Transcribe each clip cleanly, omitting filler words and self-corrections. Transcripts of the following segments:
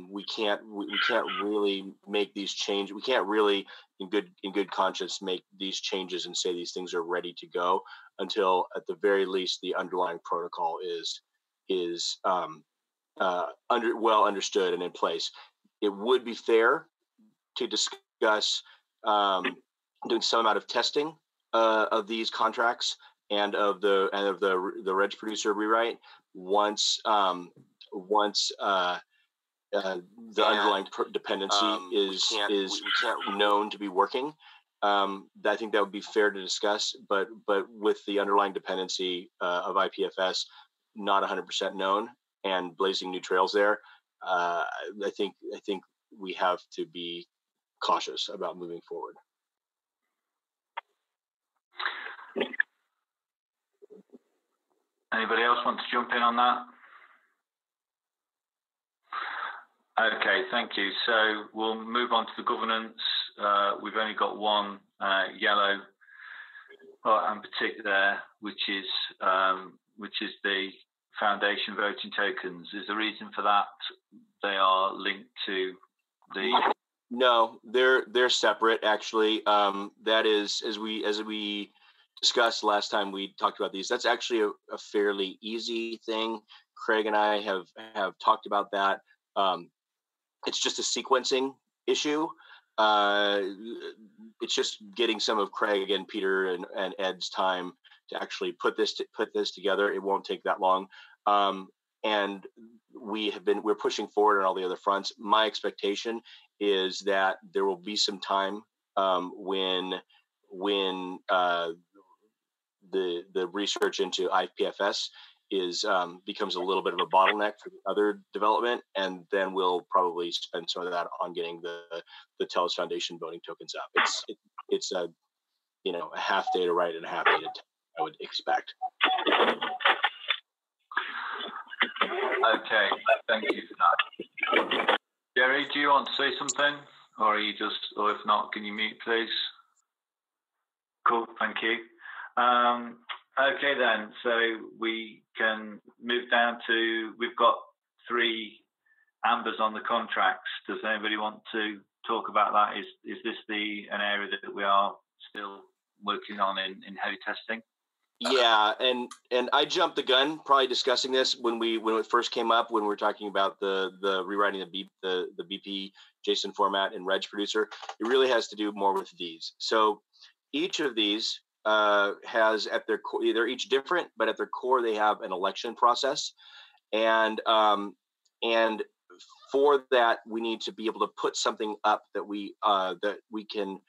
we can't really make these changes. We can't really, in good conscience, make these changes and say these things are ready to go until, at the very least, the underlying protocol is well understood and in place. It would be fair to discuss doing some amount of testing of these contracts and of the reg producer rewrite once the underlying dependency is known to be working. I think that would be fair to discuss, but with the underlying dependency of IPFS not 100% known and blazing new trails there, I think we have to be cautious about moving forward. Anybody else want to jump in on that? Okay, thank you. So we'll move on to the governance. We've only got one yellow and particular there, which is the foundation voting tokens. Is the reason for that they are linked to the? No, they're separate actually. That is, as we discussed last time we talked about these, that's actually a fairly easy thing. Craig and I have talked about that. It's just a sequencing issue. It's just getting some of Craig and Peter and Ed's time to actually put this together. It won't take that long. And we're pushing forward on all the other fronts. My expectation is that there will be some time when the research into IPFS becomes a little bit of a bottleneck for the other development, and then we'll probably spend some of that on getting the Telos Foundation voting tokens up. It's a half day to write and a half day to test, I would expect. Okay, thank you for that. Jerry, do you want to say something, or if not, can you mute, please? Cool, thank you. Okay then, so we can move down to, we've got 3 ambers on the contracts. Does anybody want to talk about that? Is this an area that we are still working on in heavy testing? Yeah, and I jumped the gun probably discussing this when it first came up, when we were talking about the rewriting the BP JSON format in Reg Producer. It really has to do more with these. So each of these has at their core, they're each different, but at their core they have an election process, and for that we need to be able to put something up that we can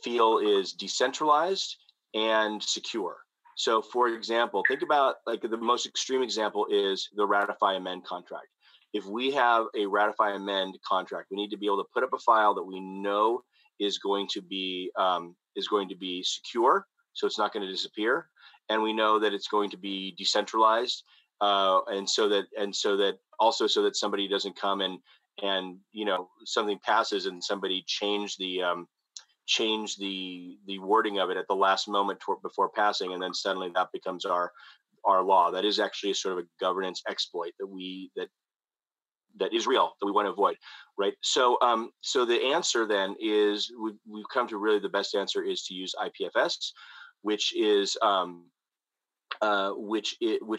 feel is decentralized and secure. So, for example, think about, like, the most extreme example is the ratify amend contract. If we have a ratify amend contract, we need to be able to put up a file that we know is going to be secure, so it's not going to disappear, and we know that it's going to be decentralized, and so that somebody doesn't come and something passes and somebody change the wording of it at the last moment before passing, and then suddenly that becomes our law. That is actually a sort of a governance exploit that is real, that we want to avoid, right? So the answer then is we've come to really the best answer is to use IPFS, which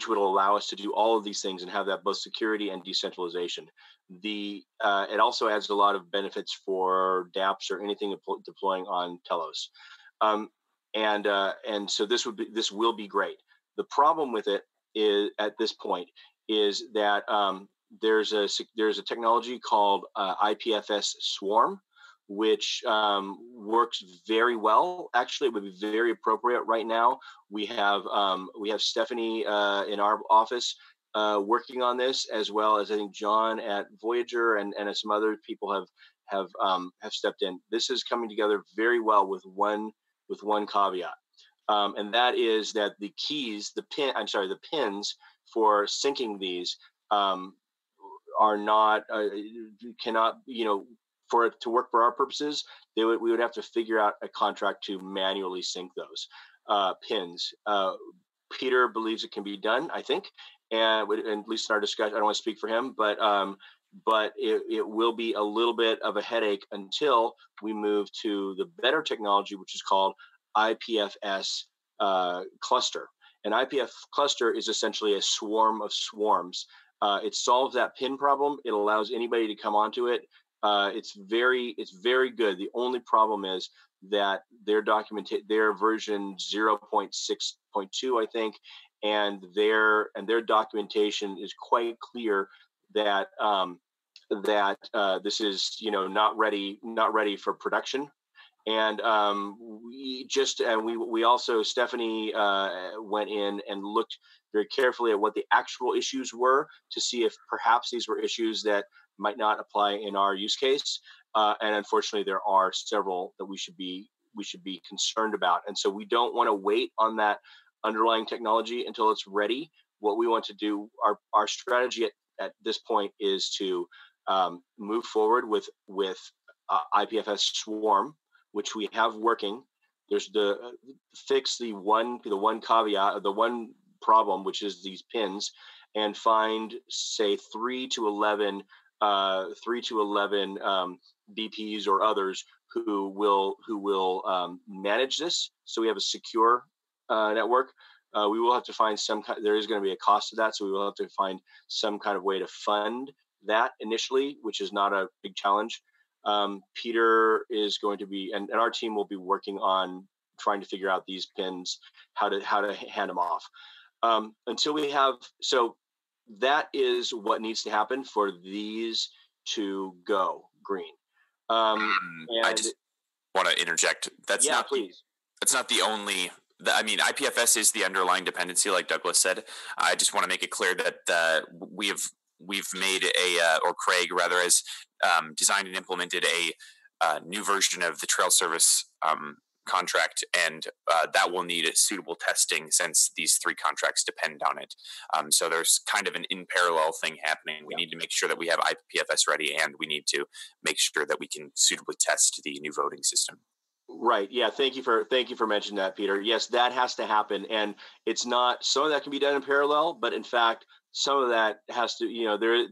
would allow us to do all of these things and have that both security and decentralization. It also adds a lot of benefits for dApps or anything deploying on Telos, and so this will be great. The problem with it is at this point is that there's a technology called IPFS Swarm, which works very well. Actually, it would be very appropriate right now. We have Stephanie in our office working on this, as well as I think John at Voyager and some other people have stepped in. This is coming together very well with one caveat, and that is that the pins for syncing these are not cannot, for it to work for our purposes, we would have to figure out a contract to manually sync those pins. Peter believes it can be done, I think, and at least in our discussion, I don't want to speak for him, but but it will be a little bit of a headache until we move to the better technology, which is called IPFS cluster. An IPF cluster is essentially a swarm of swarms. It solves that pin problem. It allows anybody to come onto it. It's very good. The only problem is that their version 0.6.2, I think, and their documentation is quite clear that this is not ready for production. And we also, Stephanie went in and looked very carefully at what the actual issues were to see if perhaps these were issues that might not apply in our use case. And unfortunately, there are several that we should be concerned about. And so we don't want to wait on that underlying technology until it's ready. What we want to do, our strategy at this point is to move forward with IPFS Swarm, which we have working. There's fix the one caveat, the one problem, which is these pins, and find say 3 to 11 BPs or others who will manage this. So we have a secure network. We will have to find there is going to be a cost to that. So we will have to find some kind of way to fund that initially, which is not a big challenge. Peter is going to be, and our team will be working on trying to figure out these pins, how to hand them off. Until we have, so that is what needs to happen for these to go green. I just want to interject. That's not the only. I mean, IPFS is the underlying dependency, like Douglas said. I just want to make it clear that we've made or Craig rather has designed and implemented a new version of the trail service contract, and that will need suitable testing since these 3 contracts depend on it. So there's kind of an in parallel thing happening. We need to make sure that we have IPFS ready, and we need to make sure that we can suitably test the new voting system. Right. Yeah. Thank you for mentioning that, Peter. Yes, that has to happen, and it's not. Some of that can be done in parallel, but in fact, some of that has to,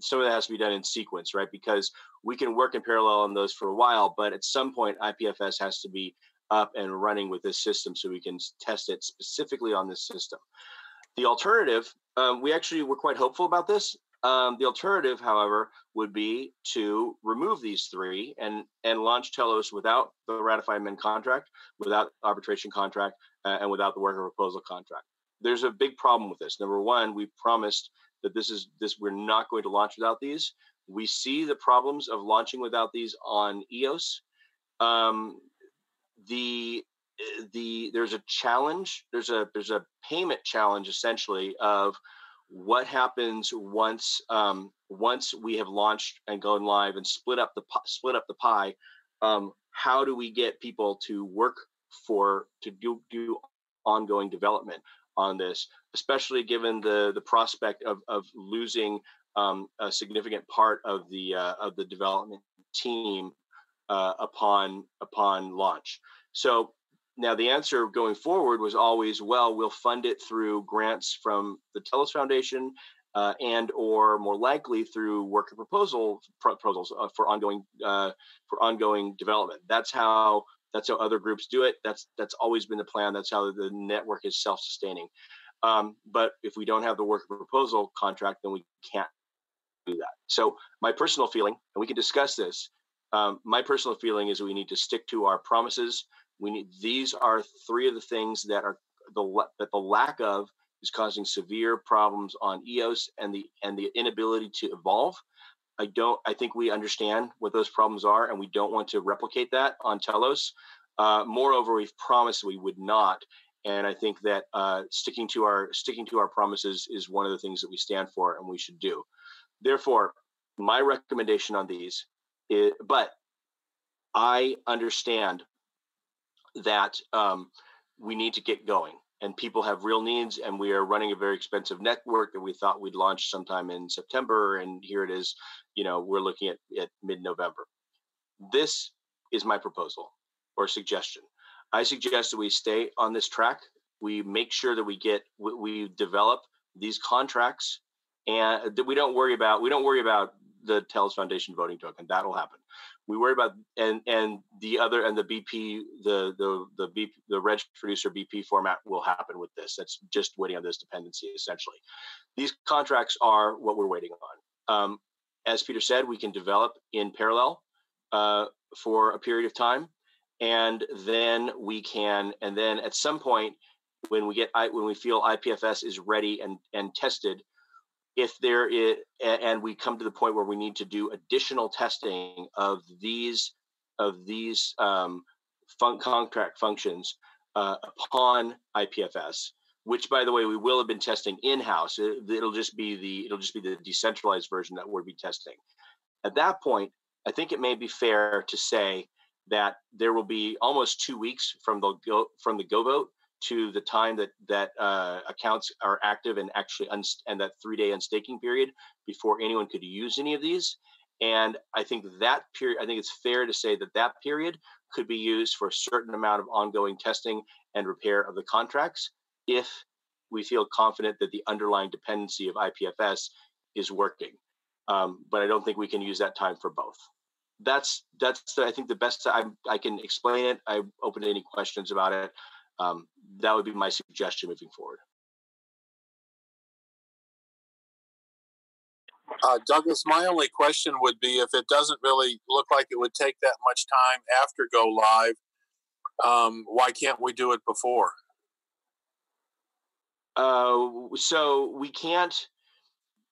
some of that has to be done in sequence, right? Because we can work in parallel on those for a while, but at some point, IPFS has to be up and running with this system so we can test it specifically on this system. The alternative, we're quite hopeful about this. The alternative, however, would be to remove these 3 and launch Telos without the ratified amend contract, without arbitration contract, and without the worker proposal contract. There's a big problem with this. Number one, we promised that we're not going to launch without these. We see the problems of launching without these on EOS. There's a challenge. There's a payment challenge essentially of what happens once we have launched and gone live and split up the pie. How do we get people to work to do ongoing development on this, especially given the prospect of losing a significant part of the development team upon launch. So now the answer going forward was always, well, we'll fund it through grants from the Telos Foundation and or more likely through worker proposals for ongoing development. That's how other groups do it. That's always been the plan. That's how the network is self-sustaining. But if we don't have the worker proposal contract, then we can't do that. So my personal feeling, and we can discuss this, my personal feeling is we need to stick to our promises. These are 3 of the things that the lack of is causing severe problems on EOS and the inability to evolve. I think we understand what those problems are, and we don't want to replicate that on Telos. Moreover, we've promised we would not, and I think that sticking to our promises is one of the things that we stand for and we should do. Therefore, my recommendation on these is, but I understand that we need to get going, and people have real needs, and we are running a very expensive network that we thought we'd launch sometime in September, and here it is, we're looking at mid-November. This is my proposal or suggestion. I suggest that we stay on this track. We make sure that we develop these contracts, and that we don't worry about the Telos Foundation voting token. That'll happen. We worry about and the BP, the reg producer BP format will happen with this. That's just waiting on this dependency essentially. These contracts are what we're waiting on. As Peter said, we can develop in parallel for a period of time, and then at some point when we feel IPFS is ready and tested, if there is, and we come to the point where we need to do additional testing of these contract functions upon IPFS, which, by the way, we will have been testing in-house. It'll just be the decentralized version that we'll be testing. At that point, I think it may be fair to say that there will be almost 2 weeks from the go vote to the time that accounts are active and actually and that 3-day unstaking period before anyone could use any of these. And I think that period, I think it's fair to say that period could be used for a certain amount of ongoing testing and repair of the contracts if we feel confident that the underlying dependency of IPFS is working. But I don't think we can use that time for both. That's I think the best I can explain it. I'm open to any questions about it. That would be my suggestion moving forward. Douglas, my only question would be, if it doesn't really look like it would take that much time after go live, why can't we do it before? So we can't.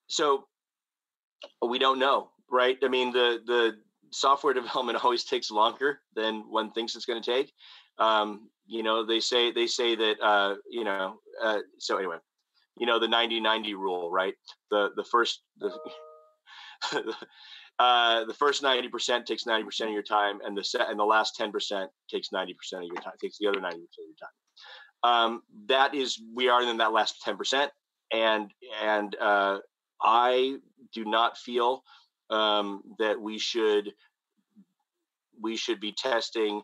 So we don't know, right? I mean, the software development always takes longer than one thinks it's going to take. They say that so anyway, the 90-90 rule, right? The first 90% takes 90% of your time, and the last 10% takes 90% of your time. Takes the other 90% of your time. We are in that last 10%, and I do not feel that we should be testing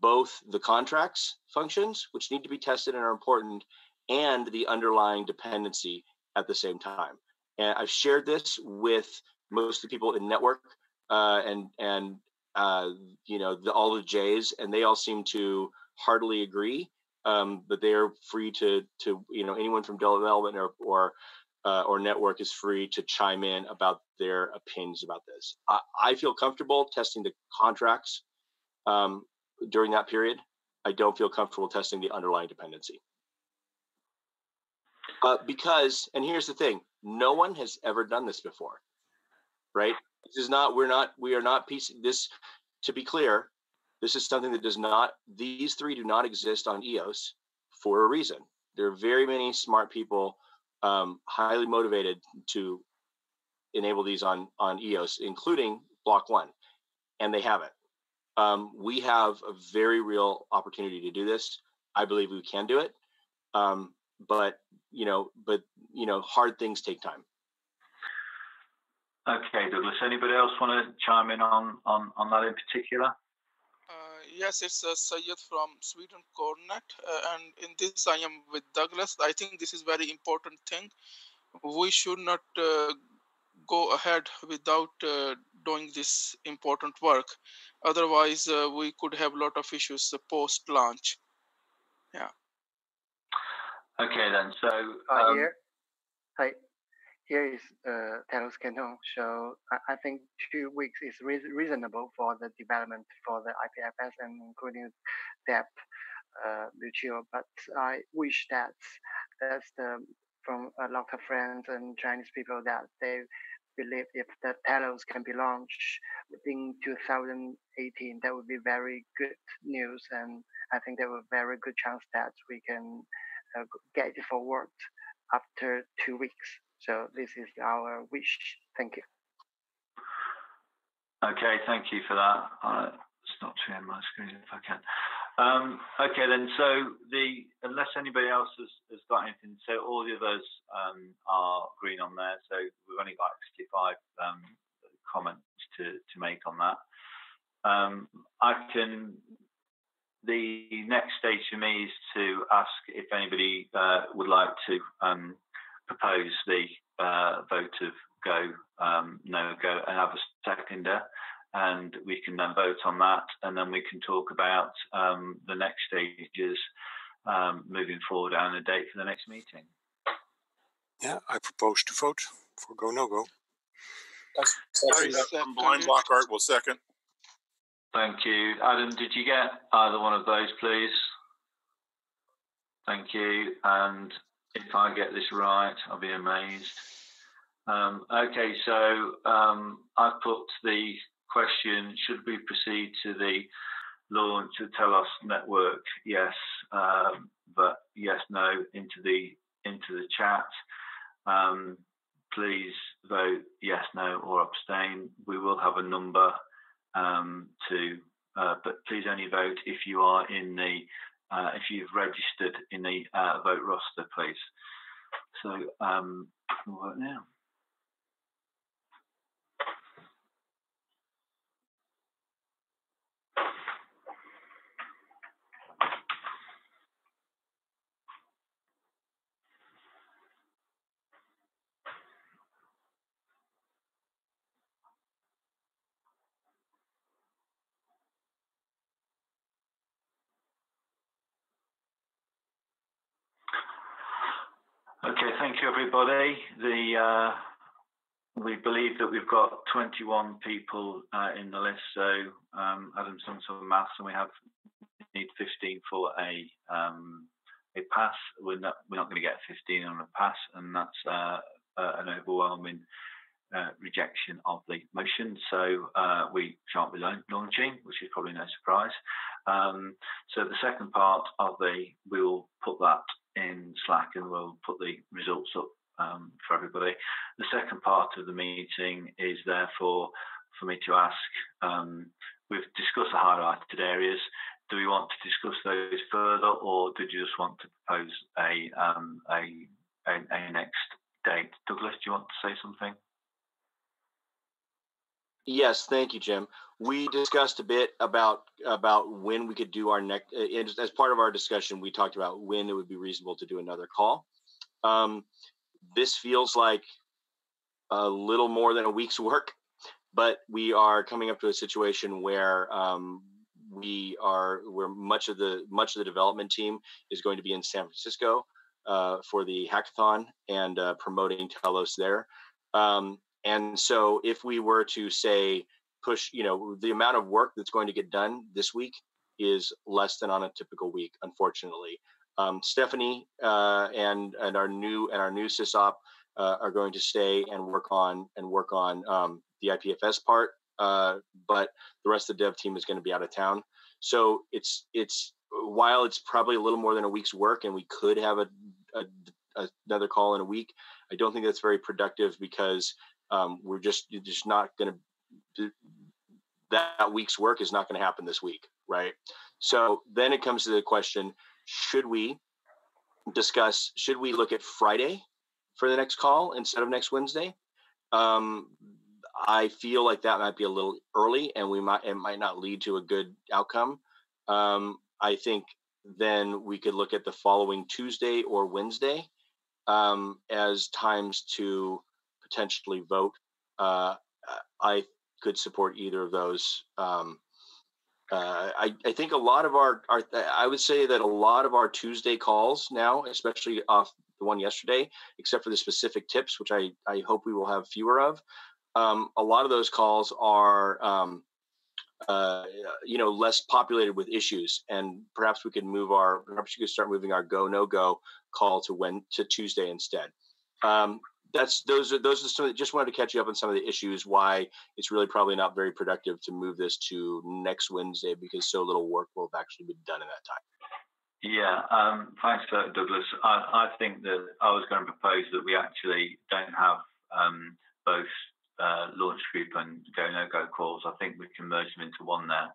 both the contracts functions, which need to be tested and are important, and the underlying dependency at the same time. And I've shared this with most of the people in network and all the J's, and they all seem to heartily agree that they are free to anyone from development or network is free to chime in about their opinions about this. I feel comfortable testing the contracts during that period. I don't feel comfortable testing the underlying dependency. Because, and here's the thing, no one has ever done this before, right? We are not piecing this, to be clear, this is something that these three do not exist on EOS for a reason. There are very many smart people, highly motivated to enable these on EOS, including Block One, and they haven't. We have a very real opportunity to do this. I believe we can do it. But hard things take time. Okay, Douglas. Anybody else want to chime in on that in particular? Yes, it's Syed from Sweden Coronet, and in this I am with Douglas. I think this is very important thing. We should not go ahead without doing this important work. Otherwise, we could have a lot of issues post-launch. Yeah. Okay, then. So here is Telos Canton. So I think 2 weeks is reasonable for the development for the IPFS and including depth mutual. But I wish that's from a lot of friends and Chinese people that they believe if the Telos can be launched within 2018, that would be very good news. And I think there will be a very good chance that we can get it forward after 2 weeks. So this is our wish. Thank you. Okay, thank you for that. Stop sharing my screen if I can. Okay, then. So unless anybody else has got anything, so all the others are green on there. So we've only got 65 comments to make on that. The next stage for me is to ask if anybody would like to propose the vote of go, no go, and have a seconder, and we can then vote on that, and then we can talk about the next stages moving forward and a date for the next meeting. Yeah, I propose to vote for go, no go. Blind Lockhart will second. Thank you. Adam, did you get either one of those, please? Thank you. And if I get this right, I'll be amazed. Okay, so I've put the question, should we proceed to the launch of Telos Network? Yes, but yes, no, into the chat. Please vote yes, no, or abstain. We will have a number but please only vote if you are in the if you've registered in the vote roster, please. So we'll vote now. Okay, thank you, everybody. We believe that we've got 21 people in the list. So Adam's done some maths, and we need 15 for a pass. We're not going to get 15 on a pass, and that's an overwhelming rejection of the motion. So we shan't be launching, which is probably no surprise. So the second part of we'll put that in Slack, and we'll put the results up for everybody. The second part of the meeting is therefore for me to ask, we've discussed the highlighted areas. Do we want to discuss those further, or did you just want to propose a next date? Douglas, do you want to say something? Yes, thank you, Jim. We discussed a bit about when we could do our next. As part of our discussion, we talked about when it would be reasonable to do another call. This feels like a little more than a week's work, but we are coming up to a situation where where much of the development team is going to be in San Francisco for the hackathon and promoting Telos there. And so if we were to say push, the amount of work that's going to get done this week is less than on a typical week, unfortunately. Stephanie and our new sysop are going to stay and work on the IPFS part, but the rest of the dev team is going to be out of town. So it's while it's probably a little more than a week's work, and we could have another call in a week, I don't think that's very productive, because we're just not going to. That week's work is not going to happen this week, right? So then it comes to the question: should we look at Friday for the next call instead of next Wednesday? I feel like that might be a little early, and it might not lead to a good outcome. I think then we could look at the following Tuesday or Wednesday as times to potentially vote. I could support either of those. I think a lot of I would say that a lot of our Tuesday calls now, especially off the one yesterday, except for the specific tips, which I hope we will have fewer of, a lot of those calls are less populated with issues, and perhaps you could start moving our go no go call to Tuesday instead. Those are some. Just wanted to catch you up on some of the issues why it's really probably not very productive to move this to next Wednesday, because so little work will have actually been done in that time. Yeah, thanks for that, Douglas. I think that I was going to propose that we actually don't have both launch group and go no go calls. I think we can merge them into one now.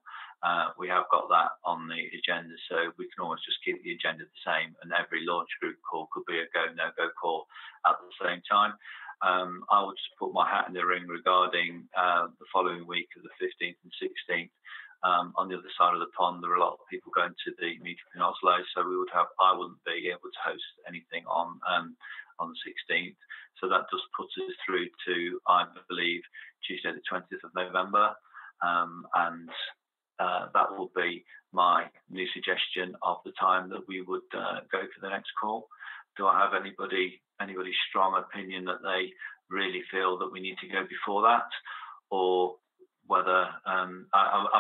We have got that on the agenda, so we can almost just keep the agenda the same, and every launch group call could be a go no go call at the same time. I will just put my hat in the ring regarding the following week of the 15th and 16th. On the other side of the pond, there are a lot of people going to the meetup in Oslo, so I wouldn't be able to host anything on on the 16th. So that just puts us through to, I believe, Tuesday the 20th of November. And that will be my new suggestion of the time that we would go for the next call. Do I have anybody's strong opinion that they really feel that we need to go before that, or whether I'm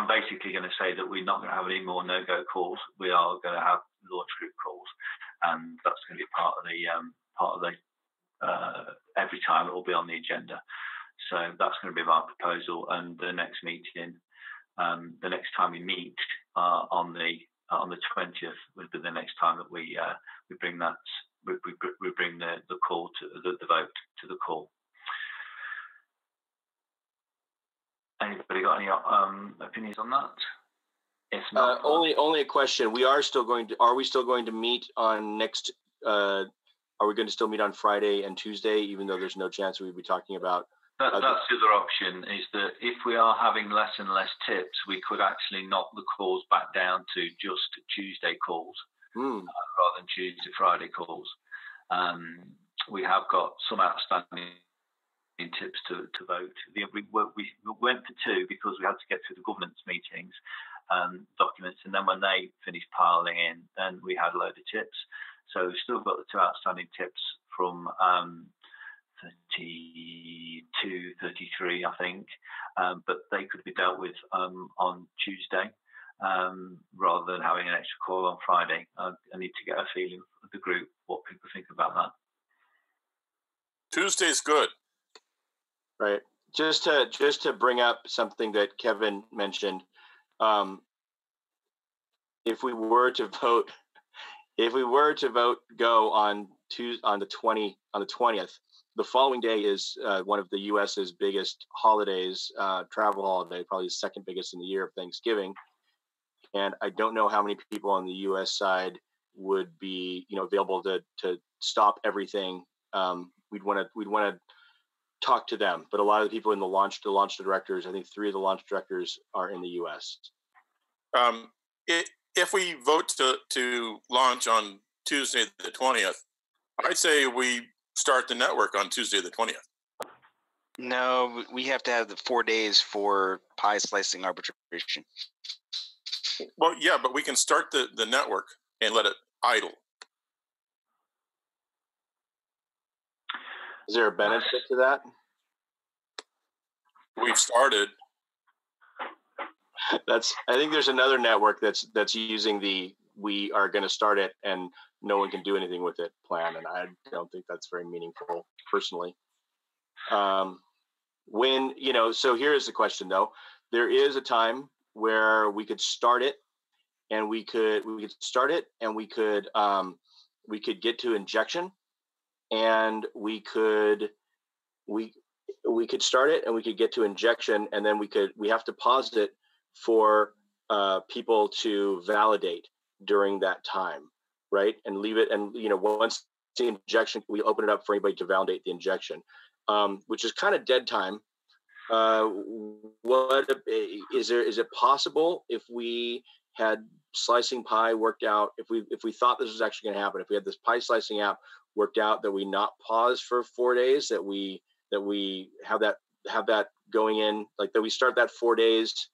basically going to say that we're not going to have any more no-go calls. We are going to have launch group calls, and that's going to be part of the every time it will be on the agenda. So that's going to be my proposal. And the next meeting, the next time we meet on the 20th would be the next time that we bring that we bring the call to the vote to the call. Anybody got any opinions on that? If not, only a question. Are we still going to meet on next? Are we going to still meet on Friday and Tuesday, even though there's no chance we'd be talking about? That's the other option, is that if we are having less and less tips, we could actually knock the calls back down to just Tuesday calls rather than Tuesday, Friday calls. We have got some outstanding tips to vote. We went for two because we had to get through the governance meetings documents, and then when they finished piling in, then we had a load of tips. So we've still got the two outstanding tips from 32, 33, I think, but they could be dealt with on Tuesday rather than having an extra call on Friday. I need to get a feeling of the group, what people think about that. Tuesday's good. Right. Just to bring up something that Kevin mentioned, if we were to vote go on the 20th, the following day is one of the U.S.'s biggest holidays, travel holiday, probably the second biggest in the year, of Thanksgiving. And I don't know how many people on the U.S. side would be, available to stop everything. We'd want to talk to them, but a lot of the people in the launch directors, I think 3 of the launch directors are in the U.S. If we vote to launch on Tuesday the 20th, I'd say we start the network on Tuesday the 20th. No, we have to have the 4 days for pie slicing arbitration. Well, yeah, but we can start the network and let it idle. Is there a benefit to that? We've started. I think there's another network that's using we are going to start it and no one can do anything with it plan, and I don't think that's very meaningful personally. So here's the question though. There is a time where we could start it and we could get to injection, and we could start it and we could get to injection, and then we have to pause it for people to validate during that time, right? And leave it, and once the injection, we open it up for anybody to validate the injection, which is kind of dead time. Is it possible, if we had slicing pie worked out, if we thought this was actually going to happen, if we had this pie slicing app worked out, that we not pause for 4 days, that we have that going in, like that we start that 4 days,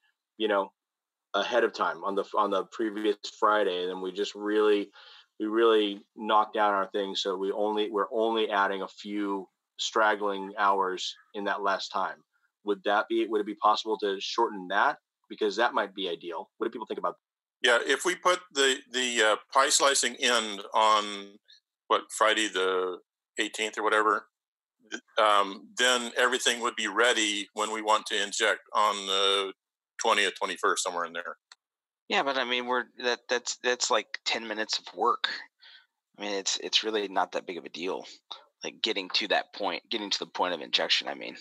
ahead of time on the previous Friday, and then we really knock down our things, so we're only adding a few straggling hours in that last time. Would it be possible to shorten that? Because that might be ideal. What do people think about that? Yeah, if we put the pie slicing end on Friday the 18th or whatever, then everything would be ready when we want to inject on the 20th, 21st, somewhere in there. Yeah, but I mean, that's like 10 minutes of work. I mean, it's really not that big of a deal. Like getting to the point of injection. I mean,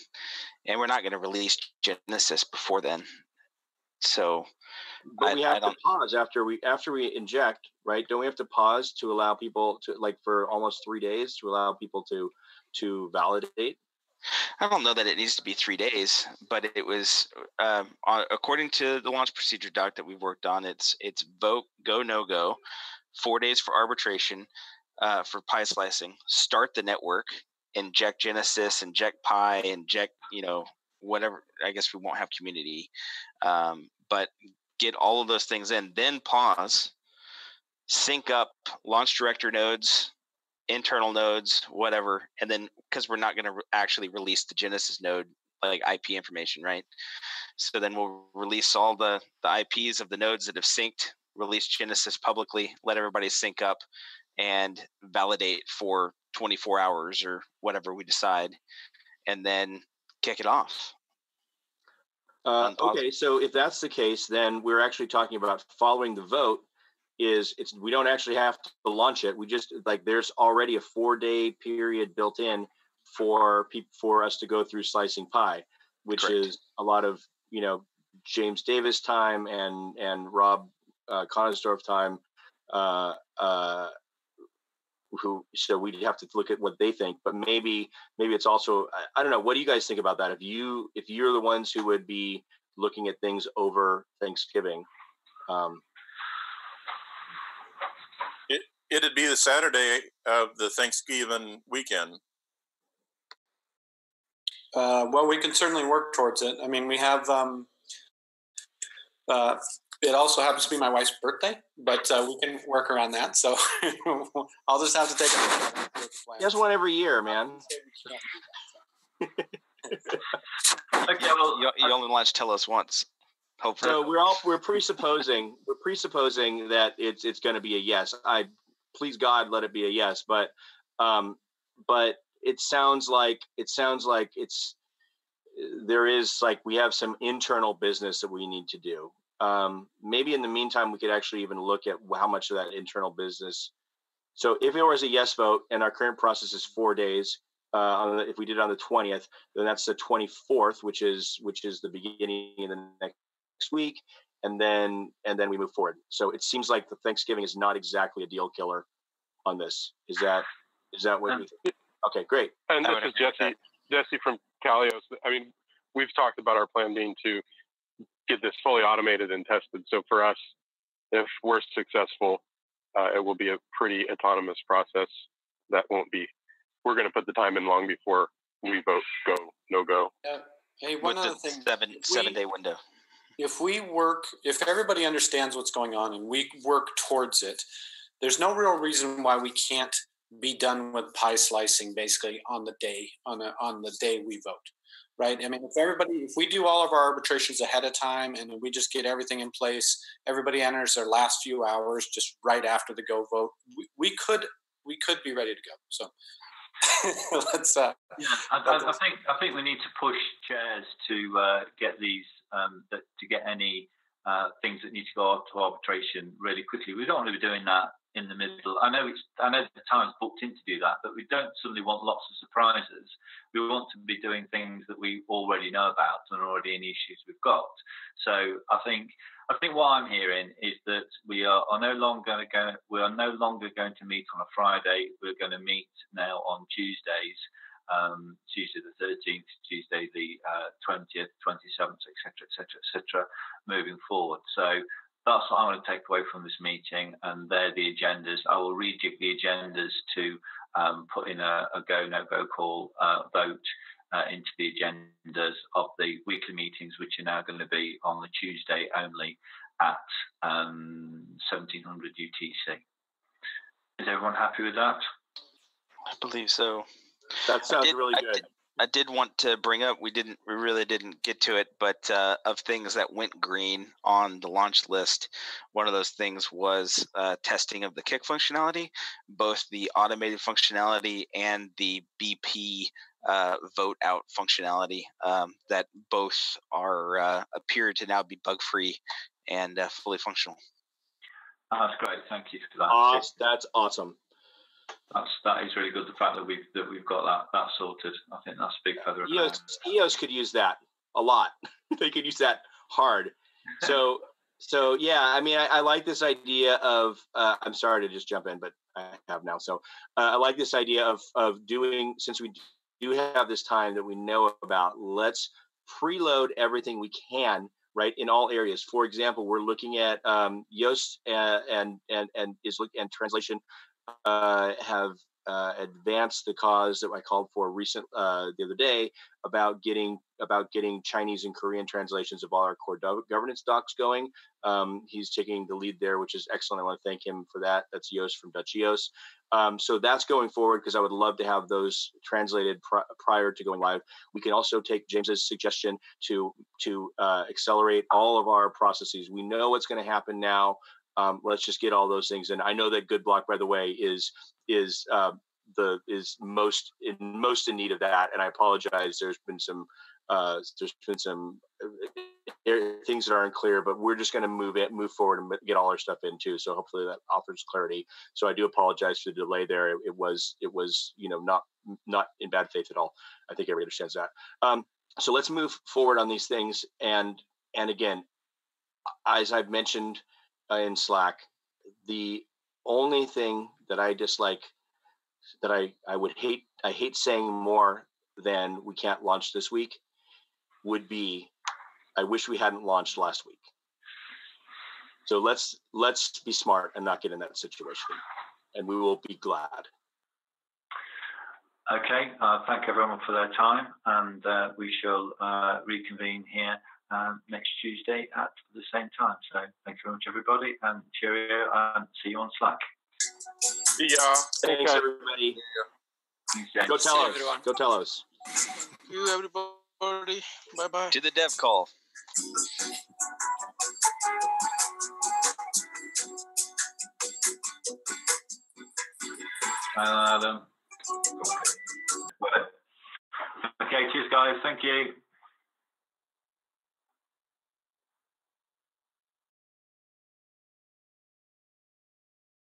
and we're not going to release Genesis before then. So, but we have to pause after we inject, right? Don't we have to pause to allow people to, like, for almost 3 days, to allow people to validate? I don't know that it needs to be 3 days, but it was according to the launch procedure doc that we've worked on. It's vote, go, no go, 4 days for arbitration, for Pi slicing. Start the network, inject Genesis, inject Pi, inject, whatever. I guess we won't have community, but get all of those things in, then pause, sync up launch director nodes, internal nodes, whatever, and then, because we're not going to actually release the Genesis node like IP information, right? So then we'll release all the IPs of the nodes that have synced, release Genesis publicly, let everybody sync up, and validate for 24 hours or whatever we decide, and then kick it off. Okay, so if that's the case, then we're actually talking about following the vote. We don't actually have to launch it. We just, like, there's already a 4-day period built in for us to go through slicing Pi, which Correct. Is a lot of James Davis time and Rob Koenigsdorf time. So we'd have to look at what they think, but maybe it's also, I don't know. What do you guys think about that? If you're the ones who would be looking at things over Thanksgiving, it'd be the Saturday of the Thanksgiving weekend. Well, we can certainly work towards it. I mean, we have. It also happens to be my wife's birthday, but we can work around that. So I'll just have to take a just one every year, man. Okay, well, you only launch Telos once. Hopefully. So we're presupposing that it's going to be a yes. Please God, let it be a yes. But it sounds like there is, like, we have some internal business that we need to do. Maybe in the meantime, we could actually even look at how much of that internal business. So if it was a yes vote and our current process is 4 days, if we did it on the 20th, then that's the 24th, which is the beginning of the next week. And then we move forward. So it seems like the Thanksgiving is not exactly a deal killer on this. Is that what you think? Okay, great. And this is Jesse from Kalios. I mean, we've talked about our plan being to get this fully automated and tested. So for us, if we're successful, it will be a pretty autonomous process. That won't be. We're going to put the time in long before we vote go, no go. Hey, one other thing. 7-day window. If everybody understands what's going on and we work towards it, there's no real reason why we can't be done with Pi slicing basically on the day we vote. Right. I mean, if we do all of our arbitrations ahead of time and we just get everything in place, everybody enters their last few hours just right after the go vote. We could be ready to go. So let's. I think we need to push chairs to get these to get any things that need to go to arbitration really quickly. We don't want to be doing that in the middle. I know the time's booked in to do that, but we don't suddenly want lots of surprises. We want to be doing things that we already know about and already any issues we've got. So I think what I'm hearing is that we are no longer going to meet on a Friday. We're going to meet now on Tuesdays, Tuesday the 13th, Tuesday the 20th, 27th, etc., moving forward. So that's what I want to take away from this meeting, and they're the agendas. I will rejig the agendas to put in a go, no go call vote into the agendas of the weekly meetings, which are now going to be on the Tuesday only at 1700 UTC. Is everyone happy with that? I believe so. That sounds really good. I did want to bring up, we really didn't get to it, but of things that went green on the launch list, one of those things was testing of the kick functionality, both the automated functionality and the BP vote out functionality, that both appear to now be bug free and fully functional. That's great. Thank you for that. That's awesome. That is really good. The fact that we've got that sorted, I think that's a big feather. EOS could use that a lot. They could use that hard. So yeah. I mean, I like this idea of. I'm sorry to just jump in, but I have now. So I like this idea of doing, since we do have this time that we know about. Let's preload everything we can, right, in all areas. For example, we're looking at Yoast and translation have advanced the cause that I called for the other day about getting Chinese and Korean translations of all our core governance docs going. He's taking the lead there, which is excellent. I want to thank him for that. That's Yost from Dutch EOS. So that's going forward because I would love to have those translated prior to going live. We can also take James's suggestion to accelerate all of our processes. We know what's going to happen now. Let's just get all those things. And I know that GoodBlock, by the way, is most in need of that. And I apologize. There's been some things that aren't clear, but we're just going to move forward and get all our stuff in too. So hopefully that offers clarity. So I do apologize for the delay there. It was not in bad faith at all. I think everybody understands that. So let's move forward on these things. And again, as I've mentioned in Slack, the only thing that I dislike, that I hate saying more than we can't launch this week, would be I wish we hadn't launched last week. So let's be smart and not get in that situation, and we will be glad. Okay, thank everyone for their time, and we shall reconvene here next Tuesday at the same time. So thank you very much, everybody, and cheerio, and see you on Slack. Yeah. Thanks, everybody. Yeah. Go tell us. Go tell us. Thank you, everybody. Bye-bye. To the dev call. Adam. Okay, cheers, guys. Thank you.